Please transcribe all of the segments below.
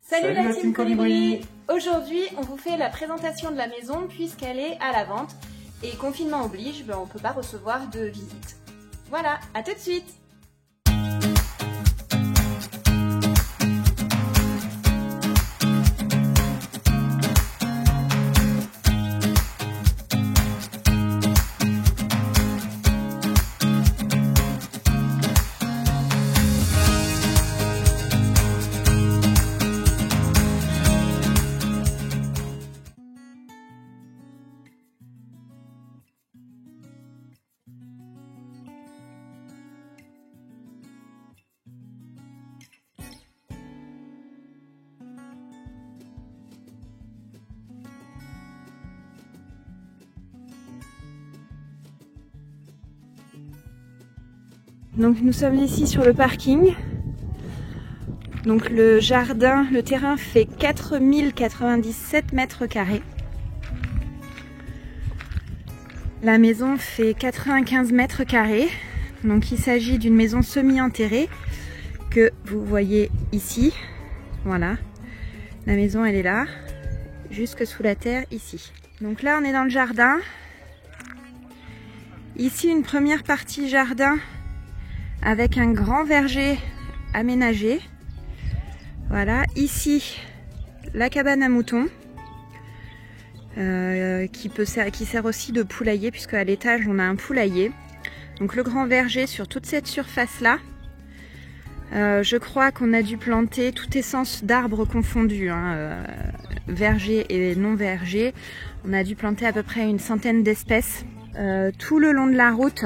Salut la team Colibri! Aujourd'hui, on vous fait la présentation de la maison puisqu'elle est à la vente. Et confinement oblige, on ne peut pas recevoir de visite. Voilà, à tout de suite! Donc nous sommes ici sur le parking. Donc le jardin, le terrain fait 4097 mètres carrés. La maison fait 95 mètres carrés. Donc il s'agit d'une maison semi-enterrée que vous voyez ici. Voilà. La maison elle est là, jusque sous la terre ici. Donc là on est dans le jardin. Ici une première partie jardin avec un grand verger aménagé. Voilà, ici la cabane à moutons qui sert aussi de poulailler puisque à l'étage on a un poulailler. Donc le grand verger sur toute cette surface là. Je crois qu'on a dû planter toute essence d'arbres confondus, verger et non verger. On a dû planter à peu près une centaine d'espèces tout le long de la route.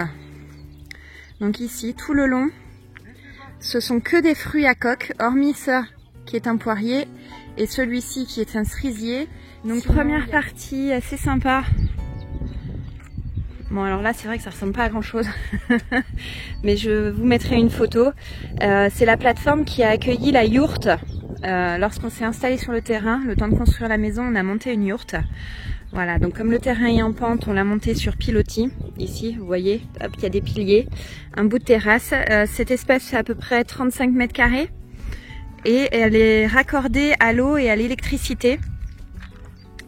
Donc ici, tout le long, ce sont que des fruits à coque, hormis ça qui est un poirier et celui-ci qui est un cerisier. Donc première partie assez sympa. Bon alors là c'est vrai que ça ressemble pas à grand chose, mais je vous mettrai une photo. C'est la plateforme qui a accueilli la yourte. Lorsqu'on s'est installé sur le terrain, le temps de construire la maison, on a monté une yourte. Voilà, donc comme le terrain est en pente, on l'a monté sur pilotis. Ici, vous voyez, hop, il y a des piliers, un bout de terrasse. Cet espace fait à peu près 35 mètres carrés et elle est raccordée à l'eau et à l'électricité.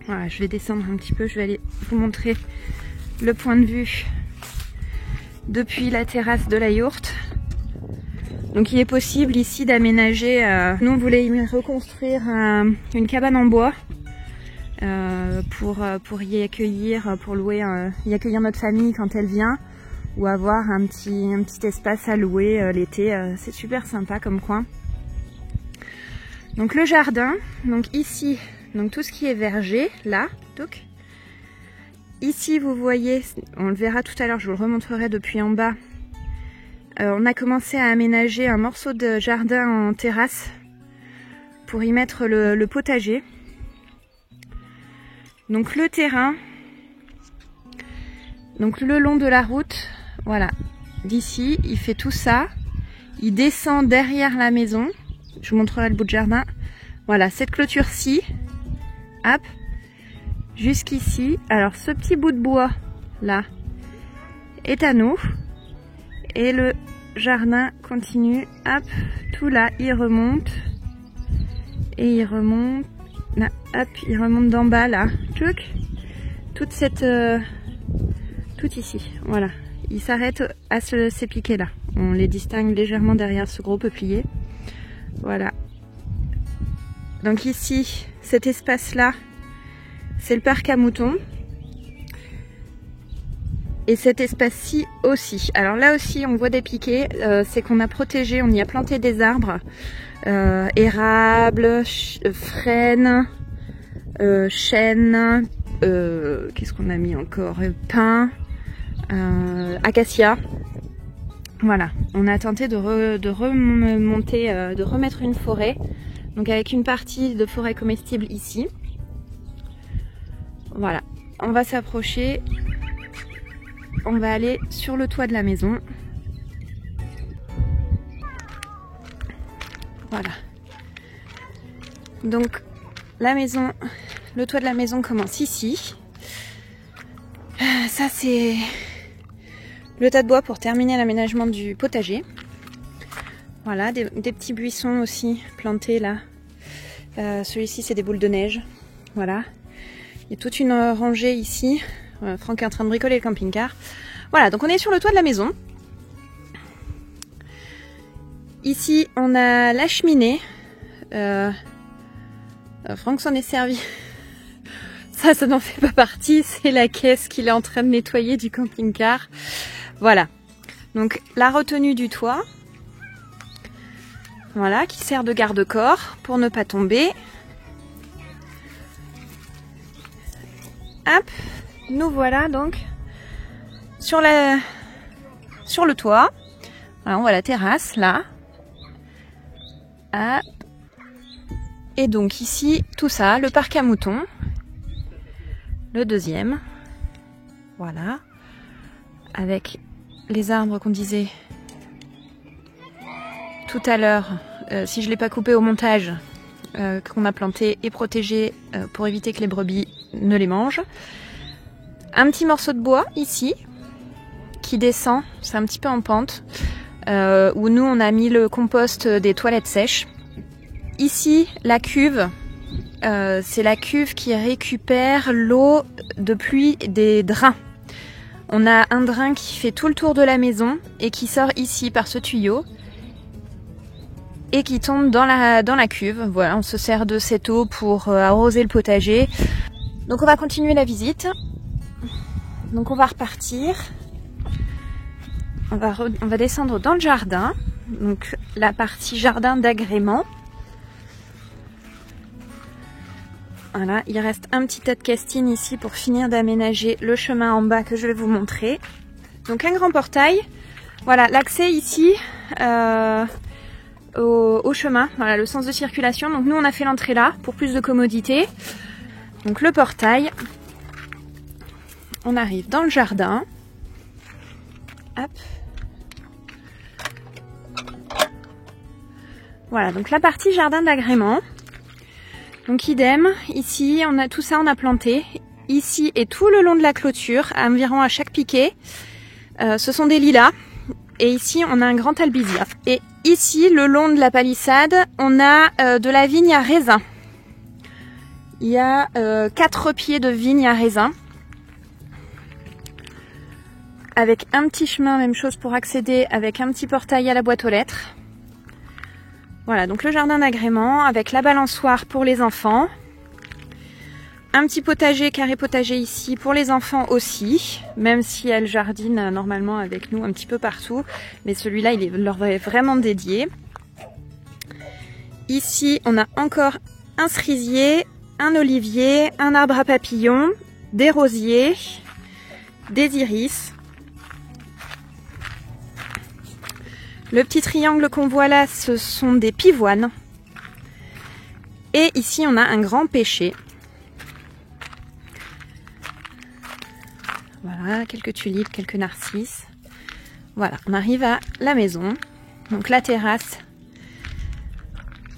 Voilà, je vais descendre un petit peu, je vais aller vous montrer le point de vue depuis la terrasse de la yourte. Donc il est possible ici d'aménager, nous on voulait y reconstruire une cabane en bois. Pour y accueillir, pour louer, y accueillir notre famille quand elle vient, ou avoir un petit espace à louer l'été. C'est super sympa comme coin. Donc le jardin, donc ici, donc tout ce qui est verger, là, donc ici vous voyez, on le verra tout à l'heure, je vous le remontrerai depuis en bas. On a commencé à aménager un morceau de jardin en terrasse pour y mettre le potager. Donc le terrain, donc le long de la route, voilà, d'ici, il fait tout ça, il descend derrière la maison, je vous montrerai le bout de jardin, voilà, cette clôture-ci, hop, jusqu'ici, alors ce petit bout de bois, là, est à nous, et le jardin continue, hop, tout là, il remonte, et il remonte, là, hop, il remonte d'en bas là, toute cette, tout ici, voilà, il s'arrête à ces piquets là, on les distingue légèrement derrière ce gros peuplier, voilà. Donc ici, cet espace là, c'est le parc à moutons, et cet espace-ci aussi. Alors là aussi, on voit des piquets, c'est qu'on a protégé, on y a planté des arbres. Érable, frêne, chêne, qu'est-ce qu'on a mis encore, pin, acacia. Voilà, on a tenté de remonter, de remettre une forêt, donc avec une partie de forêt comestible ici. Voilà, on va s'approcher, on va aller sur le toit de la maison. Voilà. Donc la maison, le toit de la maison commence ici. Ça c'est le tas de bois pour terminer l'aménagement du potager. Voilà, des petits buissons aussi plantés là Celui-ci, c'est des boules de neige. Voilà. Il y a toute une rangée ici. Franck est en train de bricoler le camping-car. Voilà, donc on est sur le toit de la maison. Ici, on a la cheminée. Franck s'en est servi. Ça n'en fait pas partie. C'est la caisse qu'il est en train de nettoyer du camping-car. Voilà. Donc, la retenue du toit. Voilà, qui sert de garde-corps pour ne pas tomber. Hop, nous voilà donc sur le toit. Voilà, on voit la terrasse là. Hop. Et donc ici, tout ça, le parc à moutons. Le deuxième. Voilà. Avec les arbres qu'on disait tout à l'heure, si je ne l'ai pas coupé au montage, qu'on a planté et protégé pour éviter que les brebis ne les mangent. Un petit morceau de bois ici qui descend, c'est un petit peu en pente, où nous on a mis le compost des toilettes sèches. Ici la cuve, c'est la cuve qui récupère l'eau de pluie des drains. On a un drain qui fait tout le tour de la maison et qui sort ici par ce tuyau et qui tombe dans la cuve. Voilà, on se sert de cette eau pour arroser le potager. Donc on va continuer la visite. Donc on va repartir. On va descendre dans le jardin. Donc la partie jardin d'agrément. Voilà, il reste un petit tas de castines ici pour finir d'aménager le chemin en bas que je vais vous montrer. Donc un grand portail. Voilà, l'accès ici au chemin, voilà le sens de circulation. Donc nous on a fait l'entrée là pour plus de commodité. Donc le portail. On arrive dans le jardin. Hop. Voilà, donc la partie jardin d'agrément. Donc idem, ici on a tout ça, on a planté. Ici et tout le long de la clôture, environ à chaque piquet, ce sont des lilas. Et ici on a un grand albizia. Et ici, le long de la palissade, on a de la vigne à raisin. Il y a 4 pieds de vigne à raisin. Avec un petit chemin, même chose pour accéder, avec un petit portail à la boîte aux lettres. Voilà, donc le jardin d'agrément avec la balançoire pour les enfants. Un petit potager, carré potager ici pour les enfants aussi, même si elles jardinent normalement avec nous un petit peu partout. Mais celui-là, il leur est vraiment dédié. Ici, on a encore un cerisier, un olivier, un arbre à papillons, des rosiers, des iris. Le petit triangle qu'on voit là, ce sont des pivoines. Et ici, on a un grand pêcher. Voilà, quelques tulipes, quelques narcisses. Voilà, on arrive à la maison. Donc la terrasse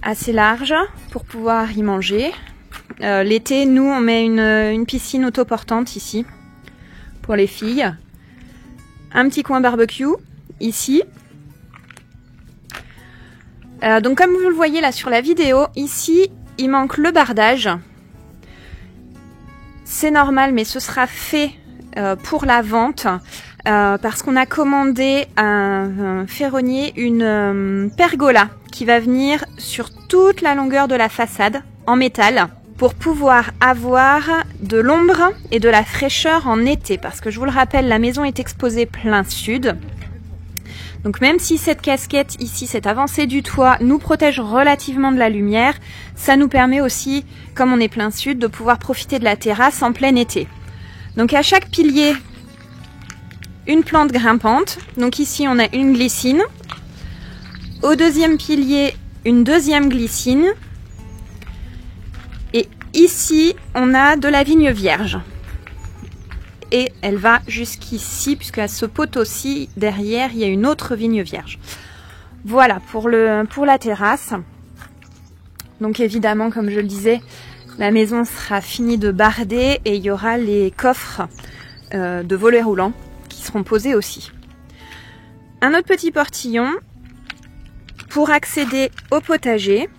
assez large pour pouvoir y manger. L'été, nous, on met une piscine autoportante ici pour les filles. Un petit coin barbecue ici. Donc comme vous le voyez là sur la vidéo, ici, il manque le bardage. C'est normal, mais ce sera fait pour la vente parce qu'on a commandé à un ferronnier une pergola qui va venir sur toute la longueur de la façade en métal pour pouvoir avoir de l'ombre et de la fraîcheur en été parce que je vous le rappelle, la maison est exposée plein sud. Donc même si cette casquette ici, cette avancée du toit nous protège relativement de la lumière, ça nous permet aussi, comme on est plein sud, de pouvoir profiter de la terrasse en plein été. Donc à chaque pilier, une plante grimpante. Donc ici on a une glycine. Au deuxième pilier, une deuxième glycine. Et ici, on a de la vigne vierge. Et elle va jusqu'ici, puisqu'à ce poteau-ci, derrière, il y a une autre vigne vierge. Voilà pour la terrasse. Donc évidemment, comme je le disais, la maison sera finie de barder et il y aura les coffres de volets roulants qui seront posés aussi. Un autre petit portillon pour accéder au potager.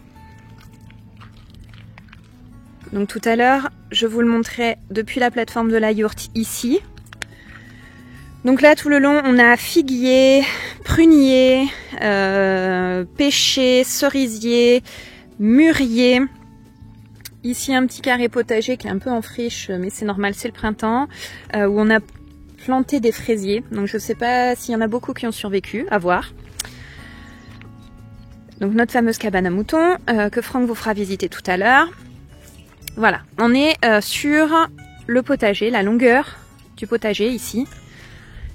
Donc tout à l'heure, je vous le montrais depuis la plateforme de la yourte ici. Donc là, tout le long, on a figuier, prunier, pêcher, cerisier, mûrier. Ici, un petit carré potager qui est un peu en friche, mais c'est normal, c'est le printemps, où on a planté des fraisiers. Donc je ne sais pas s'il y en a beaucoup qui ont survécu, à voir. Donc notre fameuse cabane à moutons, que Franck vous fera visiter tout à l'heure. Voilà, on est sur le potager, la longueur du potager ici.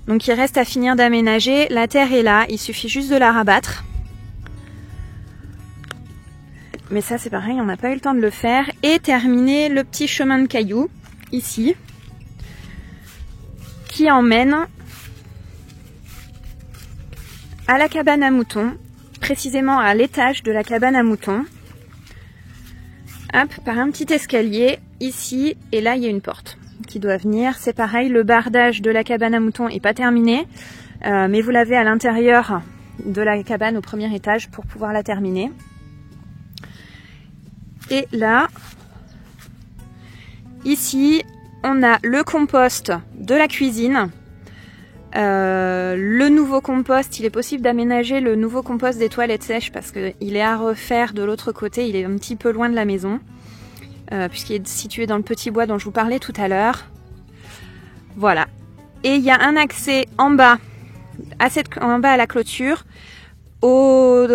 Donc il reste à finir d'aménager, la terre est là, il suffit juste de la rabattre. Mais ça c'est pareil, on n'a pas eu le temps de le faire. Et terminer le petit chemin de cailloux, ici, qui emmène à la cabane à moutons, précisément à l'étage de la cabane à moutons. Hop, par un petit escalier, ici, et là il y a une porte qui doit venir. C'est pareil, le bardage de la cabane à moutons n'est pas terminé, mais vous l'avez à l'intérieur de la cabane au premier étage pour pouvoir la terminer. Et là, ici, on a le compost de la cuisine. Le nouveau compost, il est possible d'aménager le nouveau compost des toilettes sèches parce qu'il est à refaire de l'autre côté, il est un petit peu loin de la maison. Puisqu'il est situé dans le petit bois dont je vous parlais tout à l'heure. Voilà. Et il y a un accès en bas, en bas à la clôture, au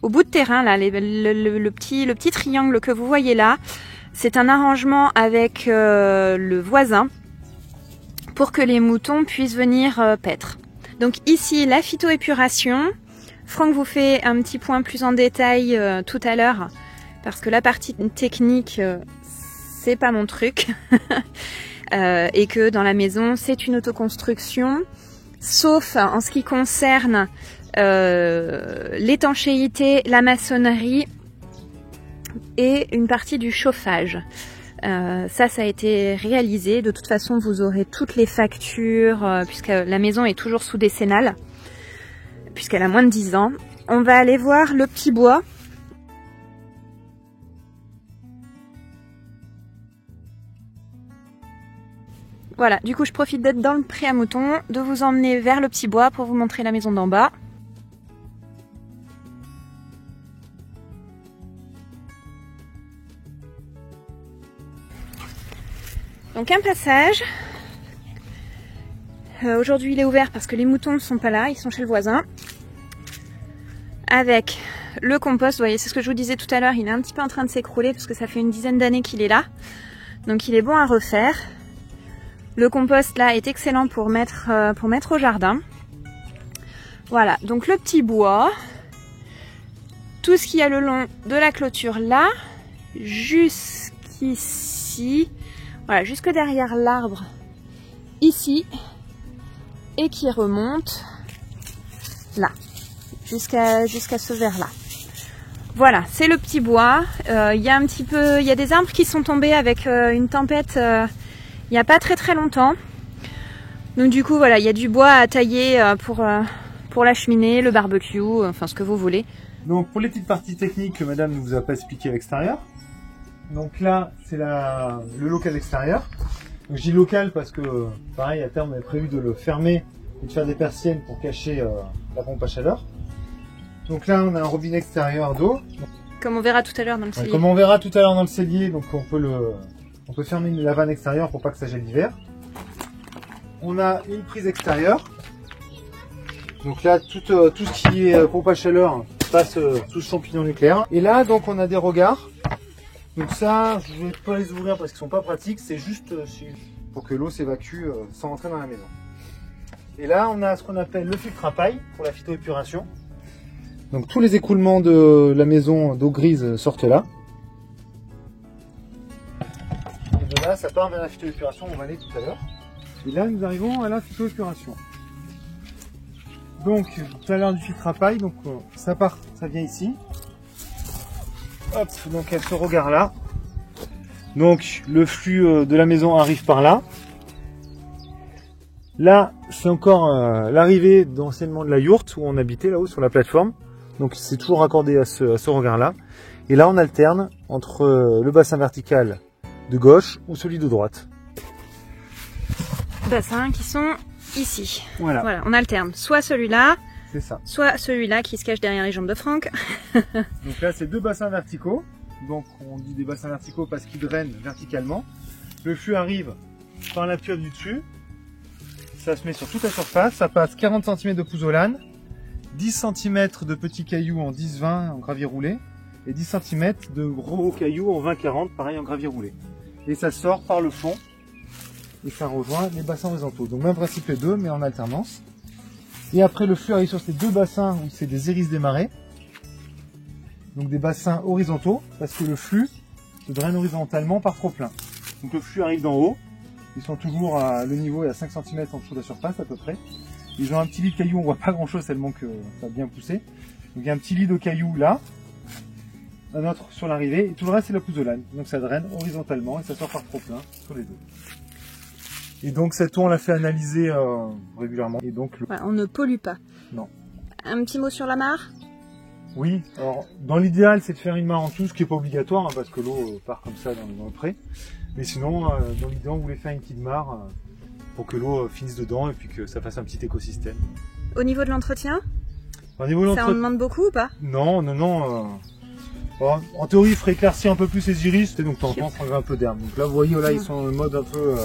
bout de terrain, là, le petit triangle que vous voyez là. C'est un arrangement avec le voisin pour que les moutons puissent venir paître. Donc ici, la phytoépuration. Franck vous fait un petit point plus en détail tout à l'heure. Parce que la partie technique, c'est pas mon truc. Et que dans la maison, c'est une autoconstruction. Sauf en ce qui concerne l'étanchéité, la maçonnerie et une partie du chauffage. Ça a été réalisé. De toute façon, vous aurez toutes les factures, puisque la maison est toujours sous décennale, puisqu'elle a moins de 10 ans. On va aller voir le petit bois. Voilà, du coup je profite d'être dans le pré à moutons, de vous emmener vers le petit bois pour vous montrer la maison d'en bas. Donc un passage. Aujourd'hui il est ouvert parce que les moutons ne sont pas là, ils sont chez le voisin. Avec le compost, vous voyez, c'est ce que je vous disais tout à l'heure, il est un petit peu en train de s'écrouler parce que ça fait une dizaine d'années qu'il est là. Donc il est bon à refaire. Le compost là est excellent pour mettre au jardin. Voilà, donc le petit bois. Tout ce qu'il y a le long de la clôture là, jusqu'ici. Voilà, jusque derrière l'arbre ici. Et qui remonte là, jusqu'à ce verre là. Voilà, c'est le petit bois. Il y a des arbres qui sont tombés avec une tempête il n'y a pas très longtemps. Donc du coup voilà, il y a du bois à tailler pour la cheminée, le barbecue, enfin ce que vous voulez. Donc pour les petites parties techniques que madame ne vous a pas expliquées à l'extérieur. Donc là c'est le local extérieur. Donc je dis local parce que pareil à terme on est prévu de le fermer et de faire des persiennes pour cacher la pompe à chaleur. Donc là on a un robinet extérieur d'eau. Comme on verra tout à l'heure dans le cellier. Comme on verra tout à l'heure dans le cellier, donc on peut fermer la vanne extérieure pour pas que ça gèle l'hiver. On a une prise extérieure. Donc là, tout ce qui est pompe à chaleur passe sous champignon nucléaire. Et là, donc on a des regards. Donc ça, je ne vais pas les ouvrir parce qu'ils sont pas pratiques. C'est juste pour que l'eau s'évacue sans rentrer dans la maison. Et là, on a ce qu'on appelle le filtre à paille pour la phytoépuration. Donc tous les écoulements de la maison d'eau grise sortent là. Et de là, ça part vers la phytoépuration, on va aller tout à l'heure. Et là, nous arrivons à la phytoépuration. Donc, tout à l'heure du filtre à paille, donc ça vient ici. Hop, donc elle se regarde là. Donc, le flux de la maison arrive par là. Là, c'est encore l'arrivée d'anciennement de la yourte où on habitait là-haut sur la plateforme. Donc, c'est toujours raccordé à ce regard-là. Et là, on alterne entre le bassin vertical de gauche ou celui de droite. Bassins qui sont ici. Voilà. Voilà, on alterne soit celui-là, C'est ça. soit celui-là qui se cache derrière les jambes de Franck. Donc là, c'est deux bassins verticaux. Donc on dit des bassins verticaux parce qu'ils drainent verticalement. Le flux arrive par la pure du dessus. Ça se met sur toute la surface. Ça passe 40 cm de pouzzolane, 10 cm de petits cailloux en 10-20 en gravier roulé et 10 cm de gros cailloux en 20-40, pareil en gravier roulé. Et ça sort par le fond et ça rejoint les bassins horizontaux. Donc même principe les deux, mais en alternance. Et après, le flux arrive sur ces deux bassins où c'est des iris des marais. Donc des bassins horizontaux, parce que le flux se draine horizontalement par trop plein. Donc le flux arrive d'en haut. Ils sont toujours à le niveau est à 5 cm en dessous de la surface à peu près. Ils ont un petit lit de cailloux, on voit pas grand chose tellement que ça a bien poussé. Donc il y a un petit lit de cailloux là, un autre sur l'arrivée, et tout le reste c'est la pouzzolane. Donc ça draine horizontalement et ça sort par trop plein sur les deux. Et donc cette eau on l'a fait analyser régulièrement. Et donc Voilà, on ne pollue pas. Non. Un petit mot sur la mare? Oui, alors dans l'idéal c'est de faire une mare en tout, ce qui n'est pas obligatoire hein, parce que l'eau part comme ça dans le pré. Mais sinon, dans l'idéal on voulait faire une petite mare pour que l'eau finisse dedans et puis que ça fasse un petit écosystème. Au niveau de l'entretien, Au niveau de ça en demande beaucoup ou pas? Non. Bon, en théorie il ferait éclaircir un peu plus les iris, et donc de temps en temps on prendrait un peu d'herbe. Donc là vous voyez, là ils sont en mode un peu...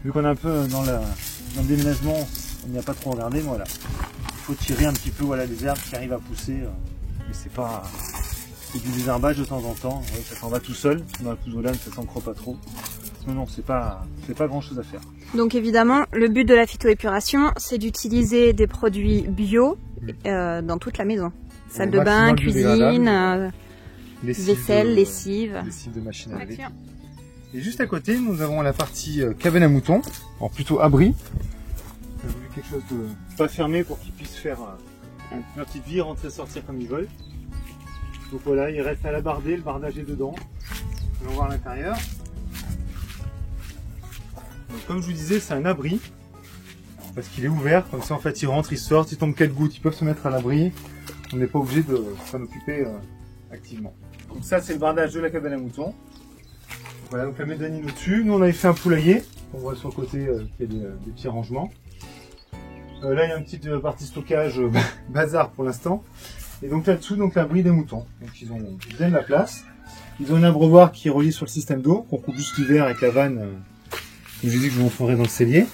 vu qu'on est un peu dans le déménagement, on n'y a pas trop regardé, mais voilà. Il faut tirer un petit peu voilà, les herbes qui arrivent à pousser. Mais c'est pas... C'est du désherbage de temps en temps. Ouais, ça s'en va tout seul. Dans la pouzzolane, ça s'ancre pas trop. Non, c'est pas grand chose à faire. Donc évidemment, le but de la phytoépuration, c'est d'utiliser des produits bio dans toute la maison. Salle de bain, cuisine, vaisselle, lessive. Lessive de machine à laver. Et juste à côté, nous avons la partie cabane à moutons, alors plutôt abri. J'ai voulu quelque chose de pas fermé pour qu'ils puissent faire leur petite vie, rentrer, sortir comme ils veulent. Donc voilà, il reste à la bardée, le bardage est dedans. On va voir l'intérieur. Comme je vous disais, c'est un abri, parce qu'il est ouvert, comme ça en fait ils rentrent, ils sortent, ils tombent quelques gouttes, ils peuvent se mettre à l'abri. On n'est pas obligé de s'en occuper activement. Donc ça c'est le bardage de la cabane à moutons. Voilà, donc la mezzanine au-dessus. Nous on avait fait un poulailler, on voit sur le côté qu'il y a des petits rangements. Là il y a une petite partie stockage bazar pour l'instant. Et donc là-dessous, donc l'abri des moutons. Donc ils bien de la place. Ils ont un abreuvoir qui est relié sur le système d'eau, qu'on coupe juste l'hiver avec la vanne, comme j'ai dit que je vous montrerai dans le cellier.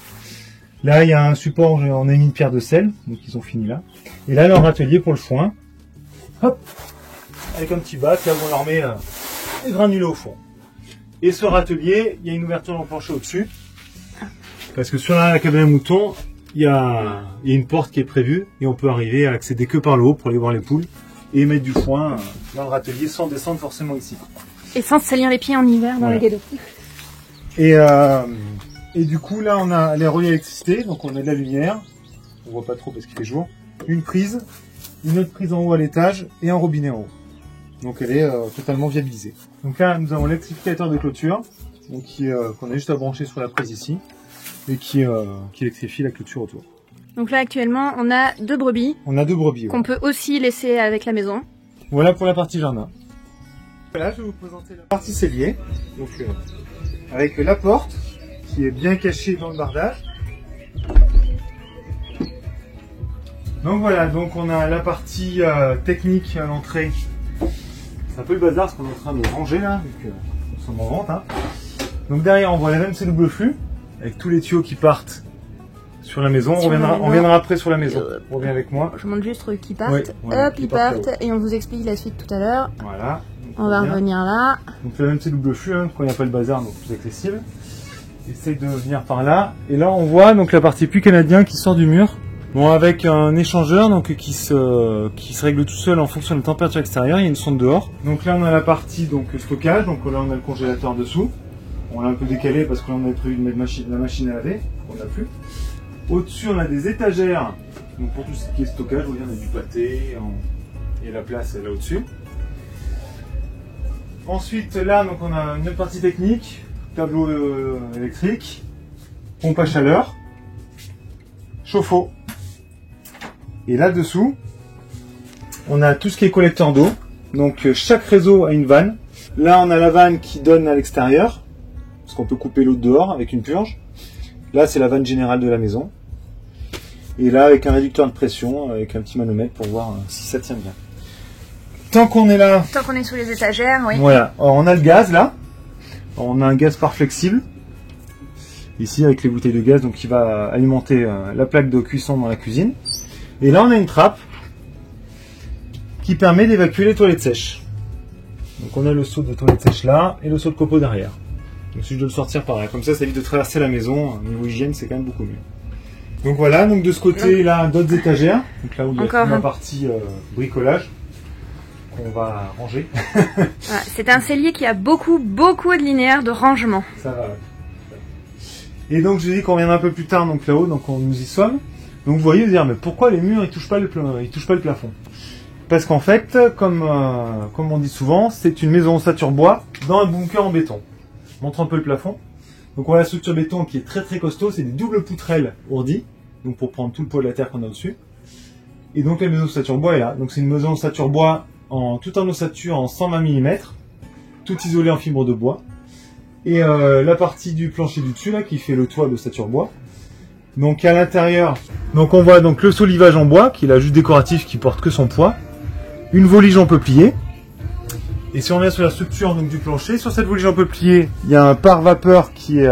Là il y a un support, on a mis une pierre de sel, donc ils ont fini là. Et là leur atelier pour le foin. Hop, avec un petit bac, là où on leur met les granulés au fond. Et ce râtelier, il y a une ouverture dans le plancher au-dessus. Parce que sur la cabane à moutons, il y a une porte qui est prévue et on peut arriver à accéder que par le haut pour aller voir les poules et mettre du foin dans le râtelier sans descendre forcément ici. Et sans se salir les pieds en hiver dans les guédos. Et du coup là on a les relais d'électricité, donc on a de la lumière, on voit pas trop parce qu'il fait jour, une prise, une autre prise en haut à l'étage et un robinet en haut. Donc elle est totalement viabilisée. Donc là nous avons l'électrificateur de clôture, donc qu'on a juste à brancher sur la prise ici. Et qui électrifie la clôture autour. Donc là actuellement on a 2 brebis. On a 2 brebis. Qu'on peut aussi laisser avec la maison. Voilà pour la partie jardin. Voilà, je vais vous présenter la partie cellier. Donc avec la porte qui est bien cachée dans le bardage. Donc voilà, donc on a la partie technique à l'entrée. C'est un peu le bazar parce qu'on est en train de ranger là, donc nous sommes en vente. Hein. Donc derrière on voit la même double flux. Avec tous les tuyaux qui partent sur la maison. On reviendra après sur la maison. On revient avec moi. Je montre juste qu'ils partent. Oui, voilà, hop, ils partent. Et on vous explique la suite tout à l'heure. Voilà. On va revenir là. Donc c'est la même double flux, hein, quand il n'y a pas le bazar, donc plus accessible. Essaye de venir par là. Et là on voit donc la partie puits canadien qui sort du mur. Bon, avec un échangeur donc qui se règle tout seul en fonction de la température extérieure. Il y a une sonde dehors. Donc là on a la partie donc stockage. Donc là on a le congélateur dessous. On l'a un peu décalé parce que là on a prévu de mettre la machine à laver, on n'a plus. Au-dessus on a des étagères, donc pour tout ce qui est stockage, vous voyez on a du pâté, et la place est là au-dessus. Ensuite là donc on a une autre partie technique, tableau électrique, pompe à chaleur, chauffe-eau. Et là-dessous, on a tout ce qui est collecteur d'eau. Donc chaque réseau a une vanne. Là on a la vanne qui donne à l'extérieur, parce qu'on peut couper l'eau dehors avec une purge. Là c'est la vanne générale de la maison. Et là avec un réducteur de pression, avec un petit manomètre pour voir si ça tient bien. Tant qu'on est là... Tant qu'on est sous les étagères, oui. Voilà, alors, on a le gaz là. On a un gaz par flexible. Ici avec les bouteilles de gaz, donc qui va alimenter la plaque de cuisson dans la cuisine. Et là on a une trappe qui permet d'évacuer les toilettes sèches. Donc on a le seau de toilette sèche là et le seau de copeaux derrière. Donc si je dois le sortir par là, comme ça évite de traverser la maison. Niveau hygiène c'est quand même beaucoup mieux. Donc voilà, donc de ce côté là d'autres étagères. Donc là où il y a la partie bricolage qu'on va ranger. Voilà, c'est un cellier qui a beaucoup de linéaires de rangement. Ça va. Et donc je dis qu'on reviendra un peu plus tard donc là-haut, donc on nous y sommes. Donc vous voyez, vous dire mais pourquoi les murs ils touchent pas le plafond? Parce qu'en fait, comme on dit souvent, c'est une maison ossature bois dans un bunker en béton. Je montre un peu le plafond. Donc on a la structure béton qui est très costaud, c'est des doubles poutrelles ourdies, donc pour prendre tout le poids de la terre qu'on a au-dessus. Et donc la maison ossature bois est là. Donc c'est une maison ossature bois tout en ossature en 120 mm, tout isolé en fibre de bois. Et la partie du plancher du dessus là qui fait le toit d'ossature bois. Donc à l'intérieur, donc on voit donc le solivage en bois qui est là juste décoratif qui porte que son poids. Une volige en peuplier. Et si on revient sur la structure donc, du plancher, sur cette volige en peuplier, il y a un pare-vapeur qui est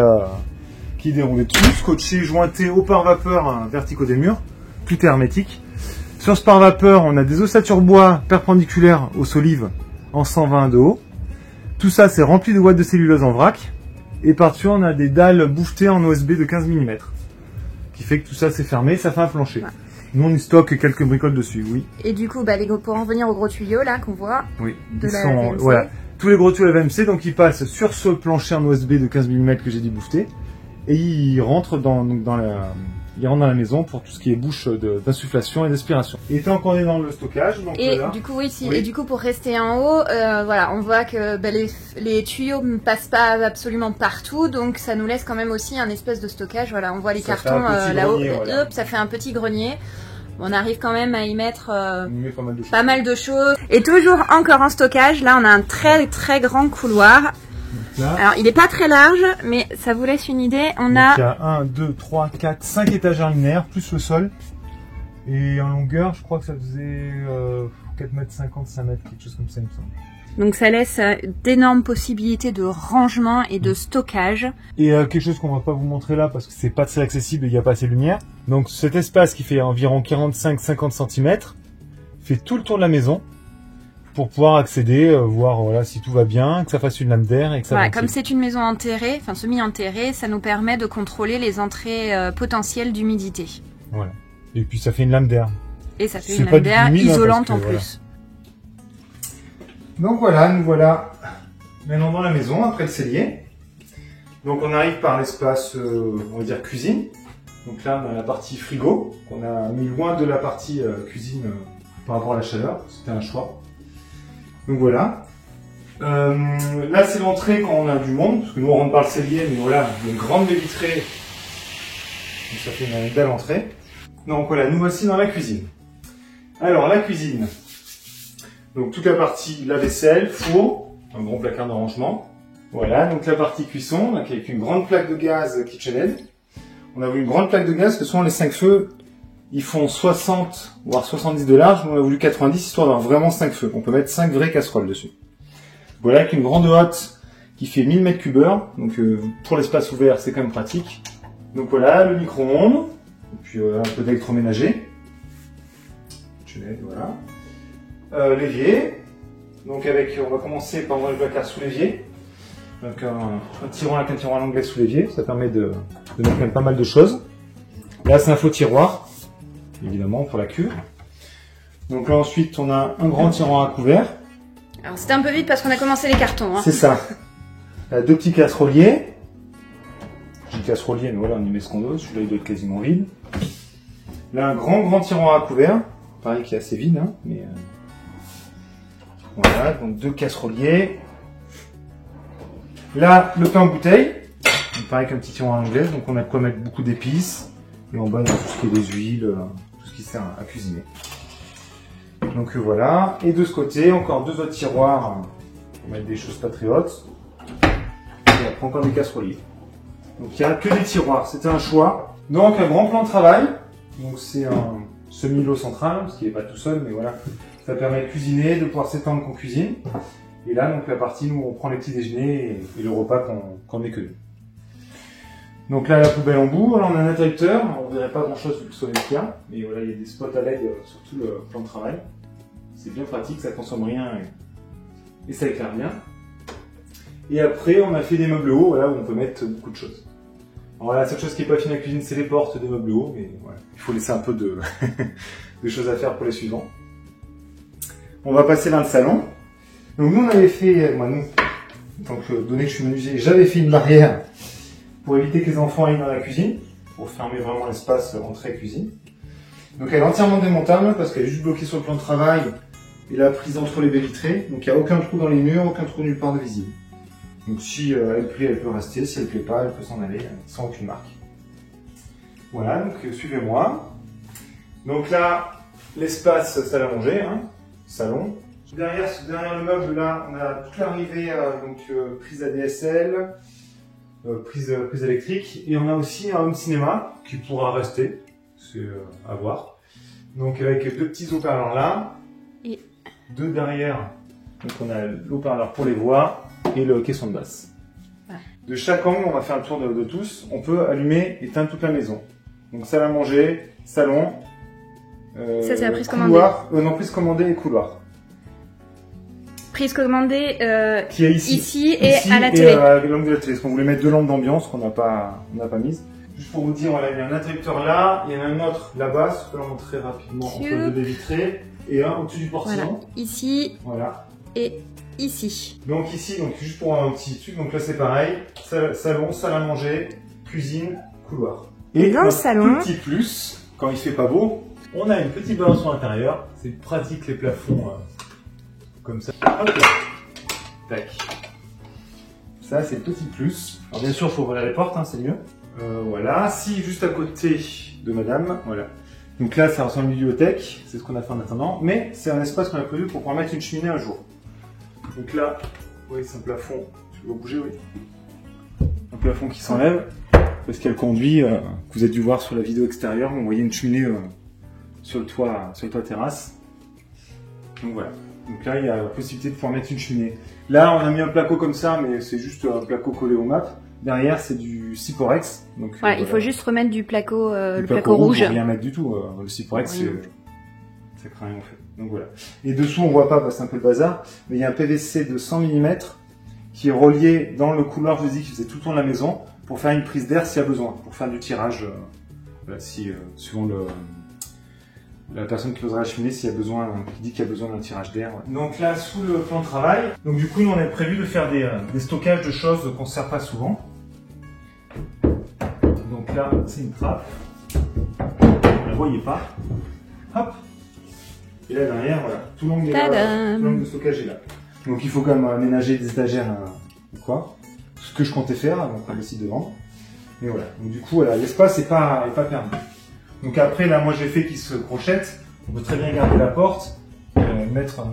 déroulé dessus, scotché, jointé au pare-vapeur verticaux des murs. Tout est hermétique. Sur ce pare-vapeur, on a des ossatures bois perpendiculaires aux solives en 120 de haut. Tout ça, c'est rempli de ouate de cellulose en vrac. Et par-dessus, on a des dalles bouffetées en OSB de 15 mm. Qui fait que tout ça, c'est fermé, ça fait un plancher. Ouais. Nous, on y stocke quelques bricoles dessus, oui. Et du coup, pour en revenir aux gros tuyaux, là, qu'on voit, oui. de la VMC. Voilà. Tous les gros tuyaux de la VMC, donc ils passent sur ce plancher en OSB de 15 mm que j'ai dit bouffeté. Et ils rentrent dans la maison pour tout ce qui est bouche d'insufflation et d'aspiration. Et tant qu'on est dans le stockage, donc et là, du coup et du coup pour rester en haut, voilà, on voit que les tuyaux ne passent pas absolument partout, donc ça nous laisse quand même aussi un espèce de stockage. Voilà, on voit les cartons là-haut, voilà. Hop, ça fait un petit grenier. On arrive quand même à y mettre pas mal de choses. Et toujours encore en stockage, là on a un très grand couloir. Là. Alors, il n'est pas très large, mais ça vous laisse une idée. Il y a 1, 2, 3, 4, 5 étagères linéaires, plus le sol. Et en longueur, je crois que ça faisait 4,50 m, 5 mètres, quelque chose comme ça, il me semble. Donc ça laisse d'énormes possibilités de rangement et de stockage. Et quelque chose qu'on va pas vous montrer là, parce que c'est pas très accessible et il n'y a pas assez de lumière. Donc cet espace qui fait environ 45-50 cm, fait tout le tour de la maison. Pour pouvoir accéder, voir voilà, si tout va bien, que ça fasse une lame d'air et que ça voilà, comme c'est une maison enterrée, enfin semi-enterrée, ça nous permet de contrôler les entrées potentielles d'humidité. Voilà. Et puis ça fait une lame d'air. Et ça fait une lame d'air isolante en plus. Donc voilà, nous voilà maintenant dans la maison, après le cellier. Donc on arrive par l'espace, on va dire cuisine. Donc là on a la partie frigo, qu'on a mis loin de la partie cuisine par rapport à la chaleur, c'était un choix. Donc voilà. Là c'est l'entrée quand on a du monde, parce que nous on rentre par le cellier, mais voilà, il y a une grande baie vitrée. Donc ça fait une belle entrée. Donc voilà, nous voici dans la cuisine. Alors la cuisine. Donc toute la partie lave-vaisselle, four, un grand placard de rangement. Voilà, donc la partie cuisson, donc avec une grande plaque de gaz KitchenAid. On a voulu une grande plaque de gaz, que souvent les 5 feux, ils font 60 voire 70 de large, on a voulu 90 histoire d'avoir vraiment 5 feux. On peut mettre 5 vraies casseroles dessus. Voilà, avec une grande hotte qui fait 1000 m3, donc pour l'espace ouvert c'est quand même pratique. Donc voilà, le micro-ondes, et puis un peu d'électroménager. Voilà. L'évier, donc on va commencer par le placard sous l'évier. Donc un tiroir avec un tiroir à l'anglaise sous l'évier, ça permet de mettre quand même pas mal de choses. Là c'est un faux tiroir, évidemment pour la cure. Donc là ensuite on a un grand tiroir à couvert. Alors c'était un peu vite parce qu'on a commencé les cartons. Hein. C'est ça. Là, 2 petits casseroliers. J'ai dit casserolier, mais voilà on y met ce qu'on veut, celui-là il doit être quasiment vide. Là un grand tiroir à couvert, pareil qui est assez vide, hein, mais voilà, donc 2 casseroliers. Là le pain en bouteille, donc pareil qu'un petit tiroir à l'anglaise, donc on a de quoi mettre beaucoup d'épices. Et en bas, on a tout ce qui est des huiles, tout ce qui sert à cuisiner. Donc voilà. Et de ce côté, encore 2 autres tiroirs pour mettre des choses patriotes. Et après encore des casseroliers. Donc il n'y a que des tiroirs, c'était un choix. Donc un grand plan de travail. Donc c'est un semi-lot central, parce qu'il n'est pas tout seul, mais voilà. Ça permet de cuisiner, de pouvoir s'étendre qu'on cuisine. Et là, donc la partie où on prend les petits déjeuners et le repas qu'on met que nous. Donc là, la poubelle en bout. Alors on a un interrupteur. On ne verrait pas grand chose vu que le soleil qu'il y a. Mais voilà, il y a des spots à LED sur tout le plan de travail. C'est bien pratique, ça consomme rien et ça éclaire bien. Et après, on a fait des meubles hauts, voilà, où on peut mettre beaucoup de choses. Alors la seule chose qui n'est pas finie à la cuisine, c'est les portes des meubles hauts, mais voilà, il faut laisser un peu de, de choses à faire pour les suivants. On va passer dans le salon. Donc nous, on avait fait, donc donné que je suis menuisier, j'avais fait une barrière pour éviter que les enfants aillent dans la cuisine, pour fermer vraiment l'espace entrée-cuisine. Donc elle est entièrement démontable parce qu'elle est juste bloquée sur le plan de travail et la prise entre les baies vitrées. Donc il n'y a aucun trou dans les murs, aucun trou nulle part de visible. Donc si elle plaît, elle peut rester. Si elle plaît pas, elle peut s'en aller sans aucune marque. Voilà, donc suivez-moi. Donc là, l'espace salle à manger, salon. Derrière le meuble là, on a toute l'arrivée prise ADSL, prise électrique, et on a aussi un home cinéma qui pourra rester, c'est à voir. Donc avec 2 petits haut-parleurs là, et 2 derrière. Donc on a l'haut-parleur pour les voix et le caisson de basse. Ouais. De chaque angle, on va faire un tour de tous. On peut allumer, éteindre toute la maison. Donc salle à manger, salon, ça c'est la prise couloir, commandée. Non, prise commandée et couloir. Prise commandée qui est ici et à la télé. L'angle de la télé, parce qu'on voulait mettre 2 lampes d'ambiance qu'on n'a pas mises. Juste pour vous dire, voilà, il y a un interrupteur là, il y en a un autre là-bas, je peux le montrer rapidement entre les 2 baies vitrées, et un au-dessus du portillon. Voilà. Ici. Voilà. Et ici. Donc ici, donc juste pour un petit truc, donc là c'est pareil, salon, salle à manger, cuisine, couloir. Et dans le salon, petit plus, quand il fait pas beau, on a une petite balançoire à l'intérieur. C'est pratique les plafonds comme ça. Hop là. Tac. Ça c'est le petit plus. Alors bien sûr, il faut ouvrir les portes, c'est mieux. Voilà. Si juste à côté de madame, voilà. Donc là, ça ressemble à une bibliothèque, c'est ce qu'on a fait en attendant, mais c'est un espace qu'on a prévu pour pouvoir mettre une cheminée un jour. Donc là, oui, c'est un plafond, tu vas bouger, oui. Un plafond qui s'enlève, parce qu'elle conduit, vous avez dû voir sur la vidéo extérieure, on voyait une cheminée sur le toit terrasse. Donc voilà. Donc là, il y a la possibilité de pouvoir mettre une cheminée. Là, on a mis un placo comme ça, mais c'est juste un placo collé au map. Derrière, c'est du Cyporex. Donc, ouais, il faut juste remettre du placo, le placo rouge. Faut rien mettre du tout. Le Cyporex, ça craint rien en fait. Donc voilà. Et dessous, on voit pas parce que c'est un peu le bazar, mais il y a un PVC de 100 mm qui est relié dans le couloir, je vous dis, qui faisait tout le tour de la maison, pour faire une prise d'air s'il y a besoin, pour faire du tirage, voilà, suivant la personne qui posera la cheminée, s'il y a besoin, qui dit qu'il y a besoin d'un tirage d'air. Ouais. Donc là, sous le plan de travail, donc du coup, nous on avait prévu de faire des stockages de choses qu'on ne sert pas souvent. Donc là, c'est une trappe. Vous la voyez pas. Hop. Et là derrière, voilà, tout l'angle de stockage est là. Donc il faut quand même aménager des étagères ou quoi. Ce que je comptais faire, donc on va décider de vendre. Mais voilà. Donc du coup, voilà, l'espace n'est pas perdu. Donc après, là, moi j'ai fait qu'il se crochette. On peut très bien garder la porte, mettre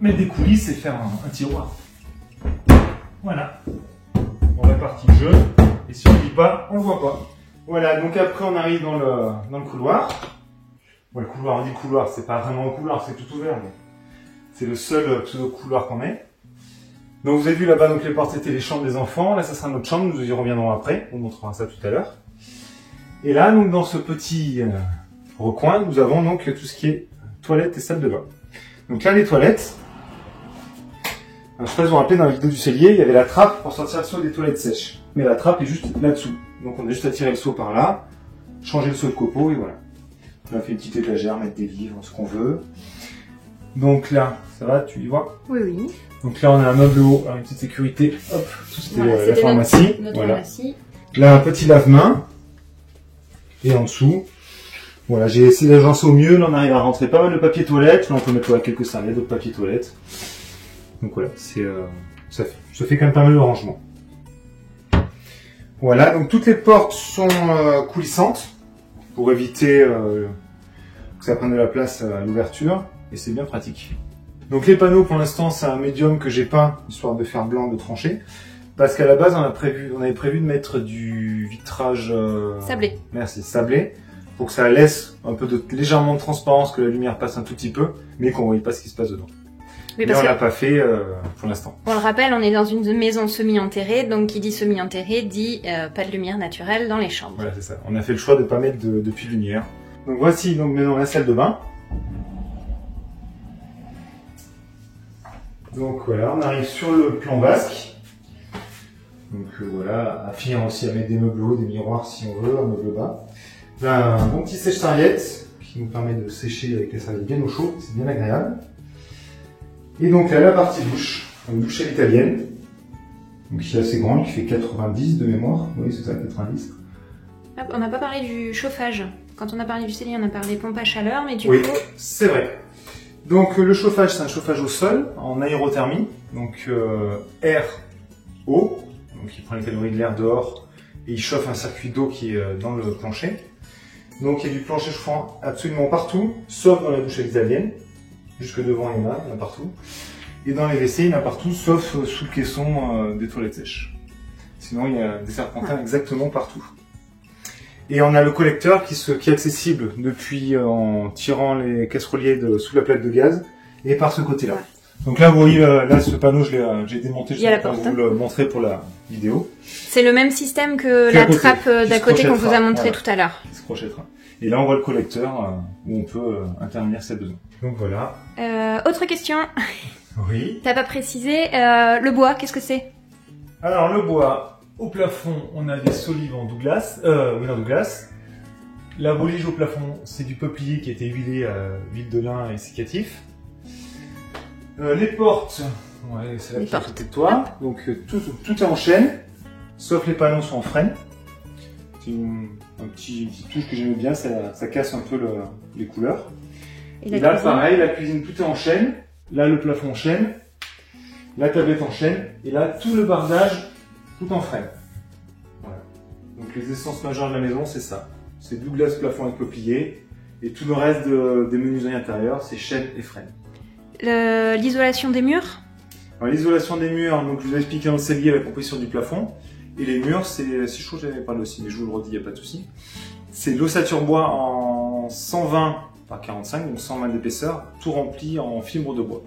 des coulisses et faire un tiroir. Voilà. On répartit le jeu. Et si on ne dit pas, on ne voit pas. Voilà, donc après on arrive dans le couloir. Bon, le couloir, on dit couloir, c'est pas vraiment un couloir, c'est tout ouvert, mais c'est le seul pseudo-couloir qu'on ait. Donc vous avez vu là-bas, donc les portes étaient les chambres des enfants. Là, ça sera notre chambre, nous y reviendrons après. On montrera ça tout à l'heure. Et là, donc dans ce petit recoin, nous avons donc tout ce qui est toilette et salle de bain. Donc là, les toilettes. Alors, je sais pas si vous vous rappelez, dans la vidéo du cellier, il y avait la trappe pour sortir le seau des toilettes sèches. Mais la trappe est juste là-dessous. Donc on a juste à tirer le seau par là, changer le seau de copeaux et voilà. On a fait une petite étagère, mettre des livres, ce qu'on veut. Donc là, ça va, tu y vois? Oui, oui. Donc là, on a un meuble haut, une petite sécurité. Hop, c'était la pharmacie. Notre voilà. pharmacie. Là, un petit lave-main. Et en dessous, voilà, j'ai essayé d'agencer au mieux. Là, on arrive à rentrer pas mal de papier toilette. Là, on peut mettre quelques serviettes, d'autres papier toilette. Donc voilà, ça fait quand même pas mal de rangement. Voilà, donc toutes les portes sont coulissantes pour éviter que ça prenne de la place à l'ouverture. et c'est bien pratique. Donc les panneaux pour l'instant c'est un médium que j'ai peint, histoire de faire blanc, de trancher. Parce qu'à la base on avait prévu de mettre du vitrage sablé. Merci, sablé, pour que ça laisse un peu légèrement de transparence, que la lumière passe un tout petit peu, mais qu'on ne voit pas ce qui se passe dedans. Oui, mais on l'a pas fait pour l'instant. On le rappelle, on est dans une maison semi-enterrée, donc qui dit semi-enterrée dit pas de lumière naturelle dans les chambres. Voilà, c'est ça. On a fait le choix de ne pas mettre de puits de lumière. Donc voici donc maintenant la salle de bain. Donc voilà, on arrive sur le plan basque. Donc voilà, à finir aussi à mettre des meubles hauts, des miroirs si on veut, un meuble bas. Là, un bon petit sèche-serviette qui nous permet de sécher avec les serviettes bien au chaud, c'est bien agréable. Et donc là, la partie douche, une douche à l'italienne, donc qui est assez grande, qui fait 90 de mémoire, oui c'est ça, 90. On n'a pas parlé du chauffage. Quand on a parlé du cellier, on a parlé pompe à chaleur, mais du oui, coup... c'est vrai. Donc le chauffage, c'est un chauffage au sol, en aérothermie, donc air-eau, donc il prend les calories de l'air dehors, et il chauffe un circuit d'eau qui est dans le plancher. Donc il y a du plancher chauffant absolument partout, sauf dans la douche italienne. Jusque devant, il y en a partout. Et dans les WC, il y en a partout, sauf sous le caisson des toilettes sèches. Sinon, il y a des serpentins exactement partout. Et on a le collecteur qui est accessible depuis en tirant les casseroliers sous la plaque de gaz et par ce côté-là. Ouais. Donc là, vous voyez, là, ce panneau, j'ai démonté juste pour vous le montrer pour la vidéo. C'est le même système que la trappe d'à côté qu'on vous a montré tout à l'heure. Qui se crochettera. Et là, on voit le collecteur où on peut intervenir si besoin. Donc voilà. Autre question. Oui. T'as pas précisé, le bois, qu'est-ce que c'est? Alors le bois, au plafond, on a des solives en Douglas. Douglas. La volige au plafond, c'est du peuplier qui a été huilé à huile de lin et sécatif. Les portes, ouais, c'est là qui est à côté de toi. Donc tout est en chaîne, sauf les panneaux sont en frêne. C'est un petit touche que j'aime bien, ça casse un peu les couleurs. Et là, pareil, la cuisine, tout est en chaîne. Là, le plafond en chaîne. La tablette en chaîne. Et là, tout le bardage, tout en frêne. Voilà. Donc, les essences majeures de la maison, c'est ça. C'est Douglas plafond avec peuplier. Et tout le reste des menuiseries intérieures, c'est chêne et frêne. L'isolation des murs? L'isolation des murs, donc je vous ai expliqué dans le cellier la composition du plafond. Et les murs, c'est chaud, j'avais parlé aussi, mais je vous le redis, il n'y a pas de souci. C'est l'ossature bois en 120 par 45, donc 100 mètres d'épaisseur, tout rempli en fibre de bois,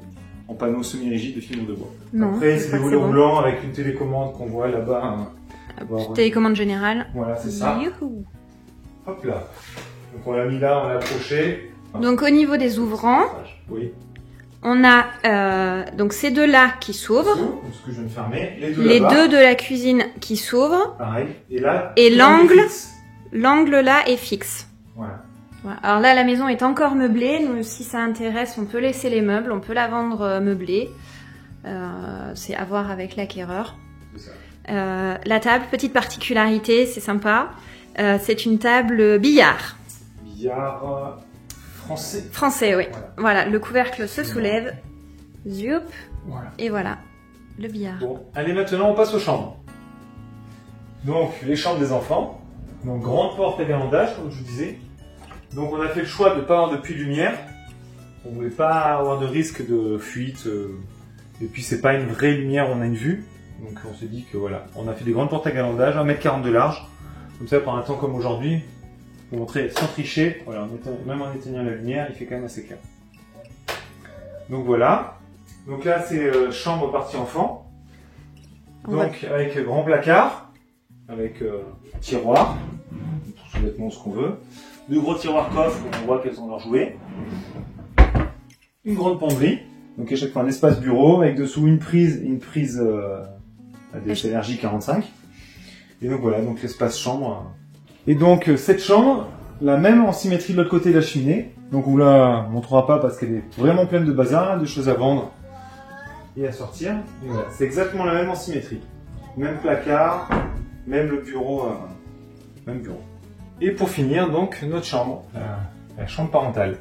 en panneau semi-rigide de fibre de bois. Non, après, c'est des volets roulants avec une télécommande qu'on voit là-bas. Télécommande générale. Voilà, c'est ça. Youhou. Hop là. Donc on l'a mis là, on l'a approché. Donc au niveau des ouvrants, oui. On a donc ces deux-là qui s'ouvrent. Ce que je viens de fermer. Les deux de la cuisine qui s'ouvrent. Pareil. Et là. Et l'angle là est fixe. Voilà. Voilà. Alors là, la maison est encore meublée. Nous, si ça intéresse, on peut laisser les meubles, on peut la vendre meublée. C'est à voir avec l'acquéreur. C'est ça. La table, petite particularité, c'est sympa. C'est une table billard. Billard. Français. Français, oui. Voilà, le couvercle se soulève. Zoup. Voilà. Et voilà, le billard. Bon, allez, maintenant on passe aux chambres. Donc, les chambres des enfants. Donc, grande porte à garandage, comme je vous disais. Donc, on a fait le choix de ne pas avoir de puits de lumière. On ne voulait pas avoir de risque de fuite. Et puis, c'est pas une vraie lumière, on a une vue. Donc, on s'est dit que voilà, on a fait des grandes portes à garandage, 1,40 m de large. Comme ça, par un temps comme aujourd'hui, pour montrer sans tricher, voilà, même en éteignant la lumière, il fait quand même assez clair. Donc voilà. Donc là, c'est chambre partie enfant. Donc avec grand placard, avec tiroir, pour sous-vêtements, ce qu'on veut. Deux gros tiroirs coffres où on voit quels sont leurs jouets. Une grande penderie. Donc à chaque fois un espace bureau avec dessous une prise à des énergies 45. Et donc voilà, donc l'espace chambre. Et donc cette chambre, la même en symétrie de l'autre côté de la cheminée. Donc on vous la montrera pas parce qu'elle est vraiment pleine de bazar, de choses à vendre et à sortir. Et voilà, c'est exactement la même en symétrie. Même placard, même le bureau, même bureau. Et pour finir, donc notre chambre, la chambre parentale.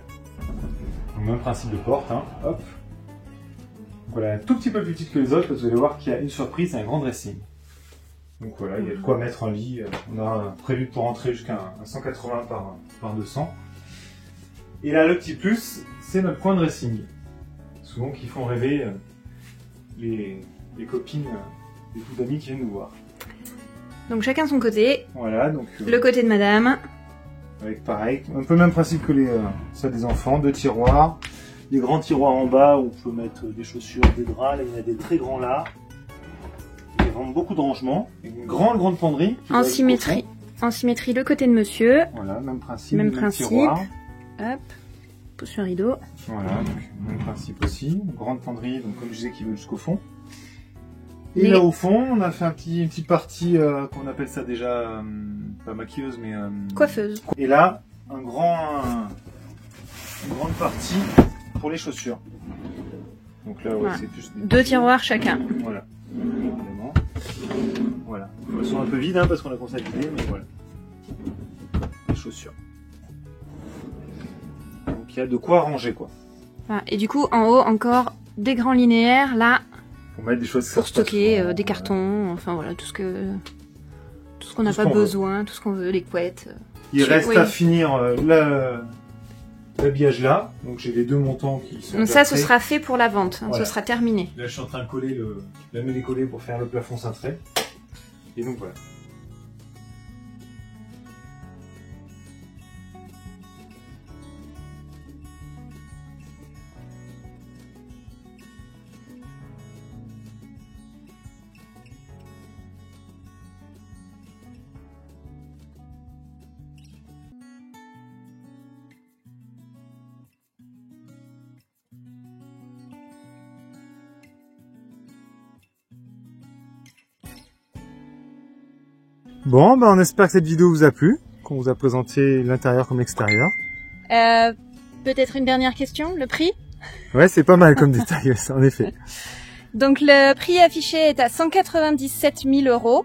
Donc, même principe de porte, hein. Hop. Donc, voilà, un tout petit peu plus petite que les autres, parce que vous allez voir qu'il y a une surprise, un grand dressing. Donc voilà, il y a de quoi mettre un lit. On a prévu pour rentrer jusqu'à un 180 par 200. Et là, le petit plus, c'est notre coin de dressing. Souvent qui font rêver les copines, les coups d'amis qui viennent nous voir. Donc chacun son côté. Voilà, donc le côté de madame. avec pareil, un peu le même principe que ceux des enfants, 2 tiroirs. Des grands tiroirs en bas où on peut mettre des chaussures, des draps. Là, il y en a des très grands là. Il y a vraiment beaucoup de rangements. Une grande penderie. En symétrie. En symétrie, le côté de monsieur. Voilà, même principe. Même principe. Tiroir. Hop, pousse le rideau. Voilà, donc, même principe aussi. Une grande penderie, donc comme je disais, qui va jusqu'au fond. Et là au fond, on a fait une petite partie qu'on appelle ça déjà, pas maquilleuse, mais coiffeuse. Et là, une grande partie pour les chaussures. Donc là, ouais, Voilà. c'est plus 2 tiroirs chacun. Voilà. Évidemment. Voilà. Elles sont un peu vides, hein, parce qu'on a commencé à vider, mais voilà. Les chaussures. Donc il y a de quoi ranger, quoi. Voilà. Et du coup, en haut, encore des grands linéaires, là, Pour mettre des choses pour stocker des cartons, enfin voilà, tout ce qu'on n'a pas besoin, tout ce qu'on veut, les couettes. Il reste à finir l'habillage là, donc j'ai les 2 montants qui sont. Donc ça, ce sera fait pour la vente, hein, voilà. Ce sera terminé. Là, je suis en train de coller la mêlée collée pour faire le plafond cintré. Et donc voilà. Bon, ben on espère que cette vidéo vous a plu, qu'on vous a présenté l'intérieur comme l'extérieur. Peut-être une dernière question, le prix? Ouais, c'est pas mal comme détail, en effet. Donc le prix affiché est à 197 000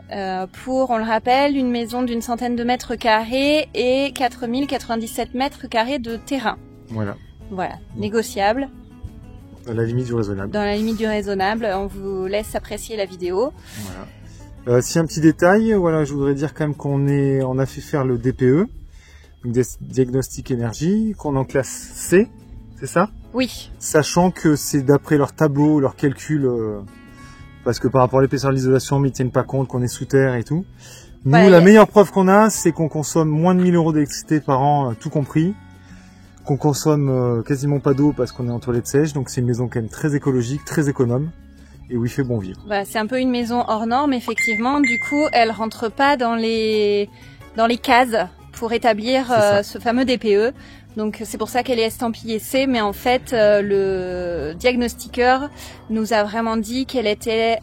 € pour, on le rappelle, une maison d'une centaine de mètres carrés et 4097 mètres carrés de terrain. Voilà. Voilà, négociable. Dans la limite du raisonnable. Dans la limite du raisonnable, on vous laisse apprécier la vidéo. Voilà. Si un petit détail, voilà, je voudrais dire quand même on a fait faire le DPE, donc diagnostic énergie, qu'on est en classe C, c'est ça? Oui. Sachant que c'est d'après leur tableau, leur calcul, parce que par rapport à l'épaisseur de l'isolation, mais ils tiennent pas compte qu'on est sous terre et tout. Nous, Ouais, la meilleure preuve qu'on a, c'est qu'on consomme moins de 1000 € d'électricité par an, tout compris. Qu'on consomme quasiment pas d'eau parce qu'on est en toilette sèche, donc c'est une maison quand même très écologique, très économe. Et où il fait bon vivre. Bah, c'est un peu une maison hors norme, effectivement. Du coup, elle rentre pas dans les cases pour établir ce fameux DPE. Donc, c'est pour ça qu'elle est estampillée C. Mais en fait, le diagnostiqueur nous a vraiment dit qu'elle était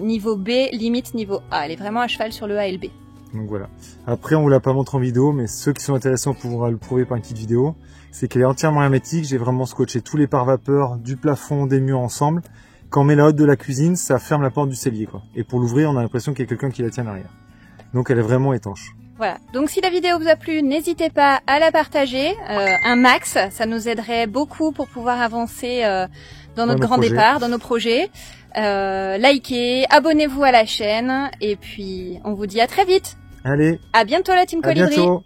niveau B, limite niveau A. Elle est vraiment à cheval sur le A et le B. Donc voilà. Après, on vous l'a pas montré en vidéo, mais ceux qui sont intéressés, on pourra le prouver par une petite vidéo. C'est qu'elle est entièrement hermétique. J'ai vraiment scotché tous les pare-vapeurs du plafond, des murs ensemble. Quand on met la hotte de la cuisine, ça ferme la porte du cellier, quoi. Et pour l'ouvrir, on a l'impression qu'il y a quelqu'un qui la tient derrière. Donc elle est vraiment étanche. Voilà. Donc si la vidéo vous a plu, n'hésitez pas à la partager, un max. Ça nous aiderait beaucoup pour pouvoir avancer dans notre grand départ, dans nos projets. Likez, abonnez-vous à la chaîne. Et puis, on vous dit à très vite. Allez. À bientôt la Team Colibri. À bientôt.